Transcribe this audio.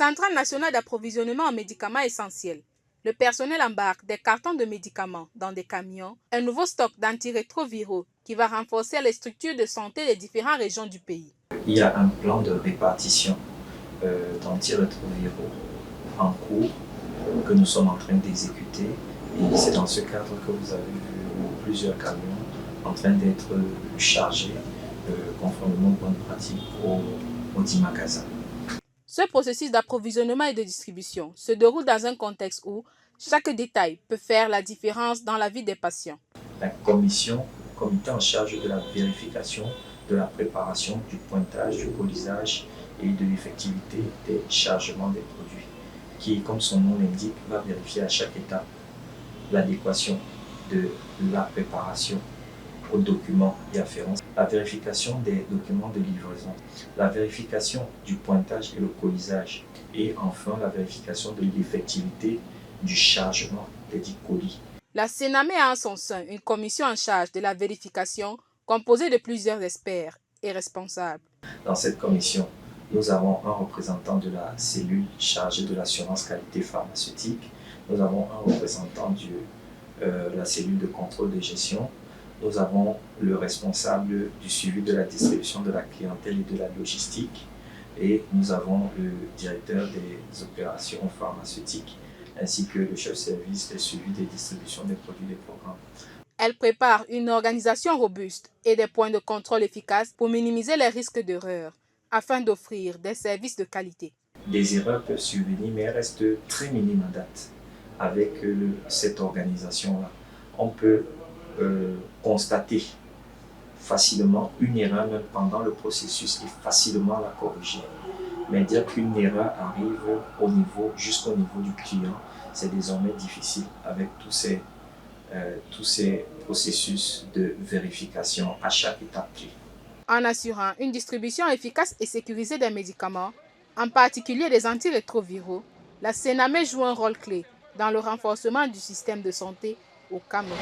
Centrale nationale d'approvisionnement en médicaments essentiels. Le personnel embarque des cartons de médicaments dans des camions, un nouveau stock d'antirétroviraux qui va renforcer les structures de santé des différentes régions du pays. Il y a un plan de répartition d'antirétroviraux en cours que nous sommes en train d'exécuter. Et c'est dans ce cadre que vous avez vu plusieurs camions en train d'être chargés conformément aux bonnes pratiques aux 10 magasins. Ce processus d'approvisionnement et de distribution se déroule dans un contexte où chaque détail peut faire la différence dans la vie des patients. La comité en charge de la vérification, de la préparation, du pointage, du colisage et de l'effectivité des chargements des produits, qui, comme son nom l'indique, va vérifier à chaque étape l'adéquation de la préparation aux documents y afférents, la vérification des documents de livraison, la vérification du pointage et le colisage, et enfin la vérification de l'effectivité du chargement des dits colis. La Senamé a en son sein une commission en charge de la vérification composée de plusieurs experts et responsables. Dans cette commission, nous avons un représentant de la cellule chargée de l'assurance qualité pharmaceutique, nous avons un représentant de la cellule de contrôle de gestion, nous avons le responsable du suivi de la distribution de la clientèle et de la logistique, et nous avons le directeur des opérations pharmaceutiques, ainsi que le chef service de suivi des distributions des produits des programmes. Elle prépare une organisation robuste et des points de contrôle efficaces pour minimiser les risques d'erreur, afin d'offrir des services de qualité. Des erreurs peuvent survenir, mais elles restent très minimes à date. Avec cette organisation-là, on peut constater facilement une erreur même pendant le processus et facilement la corriger. Mais dire qu'une erreur arrive jusqu'au niveau du client, c'est désormais difficile avec tous ces processus de vérification à chaque étape clé. En assurant une distribution efficace et sécurisée des médicaments, en particulier des antirétroviraux, la Senamé joue un rôle clé dans le renforcement du système de santé au Cameroun.